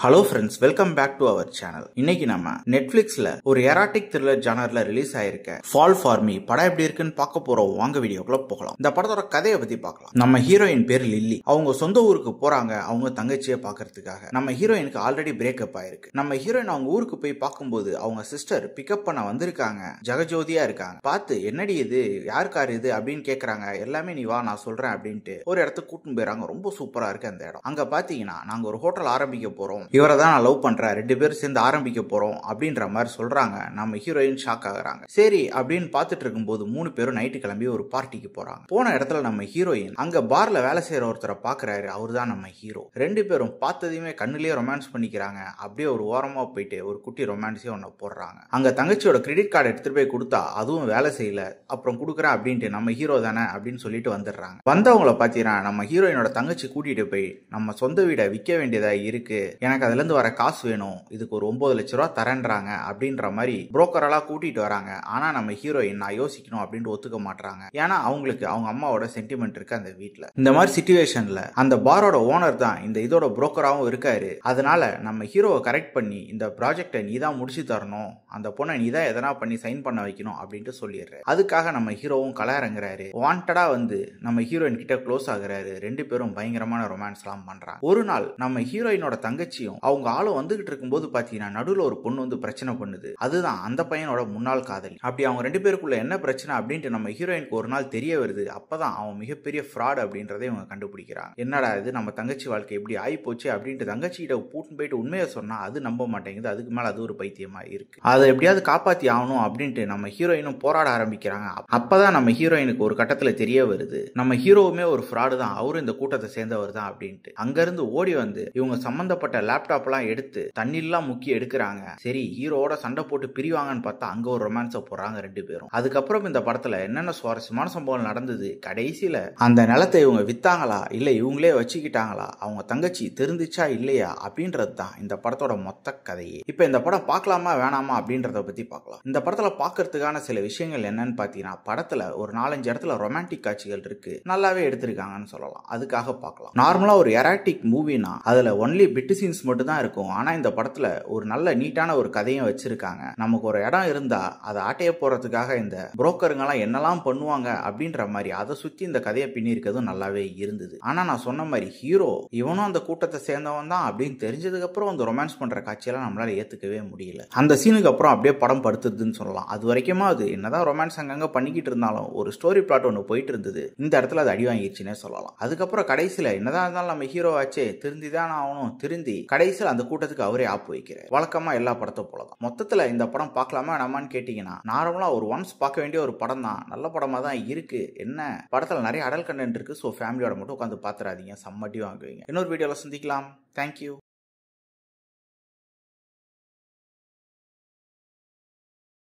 Hello friends, welcome back to our channel. இன்னைக்கு நம்ம நெட்ஃபிளிக்ஸ்ல ஒரு எராட்டிக் த்ரில்லர் ஜானர்ல ரிலீஸ் ஆயிருக்க ஃபால் ஃபார் மீ படம் எப்படி இருக்குன்னு பார்க்க போறோம். வாங்க வீடியோக்குள்ள போகலாம். இந்த படத்தோட கதையை பத்தி பார்க்கலாம். நம்ம ஹீரோயின் பேர் லில்லி. அவங்க சொந்த ஊருக்கு போறாங்க அவங்க தங்கச்சியை பாக்குறதுக்காக. நம்ம ஹீரோயினுக்கு ஆல்ரெடி பிரேக்கப் ஆயிருக்கு. நம்ம ஹீரோயின் அவங்க ஊருக்கு போய் பார்க்கும்போது அவங்க சிஸ்டர் பிக்கப் பண்ண வந்திருக்காங்க. ஜெகஜோதியா இருக்காங்க. பார்த்து என்னடி இது, யார் கார் இது அப்படின்னு கேக்குறாங்க. எல்லாமே நீ வா நான் சொல்றேன் அப்படின்ட்டு ஒரு இடத்துக்கு கூட்டிட்டு போயிறாங்க. ரொம்ப சூப்பரா இருக்கு அந்த இடம். அங்க பாத்தீங்கன்னா நாங்க ஒரு ஹோட்டல் ஆரம்பிக்க போறோம், இவரை தான் நான் லவ் பண்றேன், 2 பேரும் சேர்ந்து ஆரம்பிக்க போறோம் அப்படின்ற மாதிரி சொல்றாங்க. நம்ம ஹீரோயின் ஷாக் ஆகுறாங்க. சரி அப்படின்னு பார்த்துட்டு இருக்கும்போது 3 பேரும் நைட்டு கிளம்பி ஒரு பார்ட்டிக்கு போறாங்க. போன இடத்துல நம்ம ஹீரோயின் அங்க பார்ல வேலை செய்யற ஒருத்தரை பாக்குறாரு. அவர் தான் நம்ம ஹீரோ. 2 பேரும் பார்த்ததையுமே கண்ணுலயே ரொமான்ஸ் பண்ணிக்கிறாங்க. அப்படியே ஒரு ஓரமா போயிட்டு ஒரு குட்டி ரொமான்ஸே ஒன்னு போடுறாங்க. அங்க தங்கச்சியோட கிரெடிட் கார்டு எடுத்துட்டு போய் கொடுத்தா அதுவும் வேலை செய்யல. அப்புறம் கொடுக்குறேன் அப்படின்ட்டு நம்ம ஹீரோ தானே அப்படின்னு சொல்லிட்டு வந்துடுறாங்க. வந்தவங்கள பாத்தீங்கன்னா நம்ம ஹீரோயினோட தங்கச்சி கூட்டிட்டு போய் நம்ம சொந்த வீடை விற்க வேண்டியதா இருக்கு, எனக்கு அதுல இருந்து வர காசு வேணும், இதுக்கு ஒரு 9 லட்ச ரூபா தரேன்றாங்க அப்படின்ற மாதிரி புரோக்கரெல்லாம் கூட்டிட்டு வராங்க. ஆனா நம்ம ஹீரோயின் நான் யோசிக்கணும் அப்படின்னு ஒத்துக்க மாட்டாங்க. ஏன்னா அவங்களுக்கு அவங்க அம்மாவோட சென்டிமெண்ட் இருக்கு அந்த வீட்டுல. இந்த மாதிரி சிச்சுவேஷன்ல அந்த பாரோட ஓனர் தான் இந்த இதோட புரோக்கராகவும் இருக்காரு. அதனால நம்ம ஹீரோவை கரெக்ட் பண்ணி இந்த ப்ராஜெக்டை நீ தான் முடிச்சு தரணும், அந்த பொண்ணை நீ தான் எதனா பண்ணி சைன் பண்ண வைக்கணும் அப்படின்ட்டு சொல்லிடுறாரு. அதுக்காக நம்ம ஹீரோவும் கலாயிறங்குறாரு. வாண்டடா வந்து நம்ம ஹீரோயின் கிட்ட க்ளோஸ் ஆகுறாரு. 2 பேரும் பயங்கரமான ரொமான்ஸ் எல்லாம் பண்றாங்க. ஒரு நாள் நம்ம ஹீரோயினோட தங்கச்சியும் அவங்க ஆளும் வந்துகிட்டு இருக்கும்போது பாத்தீங்கன்னா நடுவுல ஒரு பொண்ணு வந்து பிரச்சனை பண்ணுது. அதுதான் அந்த பையனோட முன்னாள் காதலி. அப்படி அவங்க 2 பேருக்குள்ள என்ன பிரச்சனை அப்படின்ட்டு நம்ம ஹீரோயினுக்கு ஒரு நாள் தெரிய வருது. அப்பதான் அவன் மிகப்பெரிய ஃப்ராட் அப்படின்றதை இவங்க கண்டுபிடிக்கிறாங்க. என்னடா இது, நம்ம தங்கச்சி வாழ்க்கை எப்படி ஆகி போச்சு அப்படின்ட்டு தங்கச்சி கிட்ட கூட்டிட்டு போயிட்டு உண்மையை சொன்னா அது நம்ப மாட்டேங்குது. அதுக்கு மேல அது ஒரு பைத்தியமா இருக்கு. அதை எப்படியாவது காப்பாத்தி ஆகணும் அப்படின்ட்டு நம்ம ஹீரோயினும் போராட ஆரம்பிக்கிறாங்க. அப்பதான் நம்ம ஹீரோயினுக்கு ஒரு கட்டத்துல தெரிய வருது நம்ம ஹீரோவுமே ஒரு ஃப்ராடு தான், அவரும் இந்த கூட்டத்தை சேர்ந்தவர் தான் அப்படின்ட்டு. அங்க இருந்து ஓடி வந்து இவங்க சம்பந்தப்பட்ட லேப்டாப் எல்லாம் எடுத்து தண்ணிலாம் முக்கிய எடுக்கிறாங்க. சரி ஹீரோட சண்டை போட்டு பிரிவாங்கன்னு பார்த்தா அங்க ஒரு ரொமான்ஸை போறாங்க 2 பேரும். அதுக்கப்புறம் இந்த படத்துல என்னென்ன சுவாரஸ்யமான சம்பவம் நடந்தது, கடைசியில அந்த நிலத்தை இவங்க வித்தாங்களா இல்ல இவங்களே வச்சுக்கிட்டாங்களா, அவங்க தங்கச்சி தெரிஞ்சிச்சா இல்லையா அப்படின்றது தான் இந்த படத்தோட மொத்த கதையே. இப்ப இந்த படம் பார்க்கலாமா வேணாமா அப்படின்றத பத்தி பார்க்கலாம். இந்த படத்துல பார்க்கறதுக்கான சில விஷயங்கள் என்னன்னு பாத்தீங்கன்னா, படத்துல ஒரு 4-5 இடத்துல ரொமான்டிக் காட்சிகள் இருக்கு, நல்லாவே எடுத்திருக்காங்கன்னு சொல்லலாம். அதுக்காக பார்க்கலாம். நார்மலா ஒரு எராட்டிக் மூவினா அதுல ஒன்லி பிட் சீன்ஸ் மட்டும் தான் இருக்கும். ஆனா இந்த படத்துல ஒரு நல்ல நீட்டான ஒரு கதையும் வச்சிருக்காங்க. நமக்கு ஒரு இடம் இருந்தா அதை ஆட்டைய போறதுக்காக இந்த புரோக்கருங்கெல்லாம் என்னெல்லாம் பண்ணுவாங்க அப்படின்ற மாதிரி அதை சுத்தி இந்த கதையை பின்னி இருக்கிறதும் நல்லாவே இருந்தது. ஆனா நான் சொன்ன மாதிரி ஹீரோ இவனும் அந்த கூட்டத்தை சேர்ந்தவன் தான் அப்படின்னு தெரிஞ்சதுக்கு அப்புறம் அந்த ரொமான்ஸ் பண்ற காட்சியெல்லாம் நம்மளால ஏத்துக்கவே முடியல. அந்த சீனுக்கு அப்புறம் அப்படியே படம் படுத்துதுன்னு சொல்லலாம். அது வரைக்குமா அது என்னதான் ரொமான்ஸ் அங்கங்க பண்ணிக்கிட்டு இருந்தாலும் ஒரு ஸ்டோரி பிளாட் ஒன்று போயிட்டு இருந்தது. இந்த இடத்துல அது அடி வாங்கிடுச்சுன்னே சொல்லலாம். அதுக்கப்புறம் கடைசியில என்னதான் இருந்தாலும் நம்ம ஹீரோ ஆச்சே திருந்திதான் ஆகணும், திருந்தி கடைசியில் அந்த கூட்டத்துக்கு அவரே ஆப்பு வைக்கிறார். வழக்கமா எல்லா படத்தை போலதான். மொத்தத்துல இந்த படம் பார்க்கலாமா நம்மான்னு கேட்டீங்கன்னா, நார்மலா ஒரு ஒன்ஸ் பார்க்க வேண்டிய ஒரு படம் தான். நல்ல படமா தான் இருக்கு. என்ன படத்துல நிறைய அடல் கண்டென்ட் இருக்கு. ஸோ ஃபேமிலியோட மட்டும் உட்காந்து பாத்துறாதீங்க, செம்மட்டி வாங்குவீங்க. இன்னொரு வீடியோல சந்திக்கலாம். தேங்க்யூ.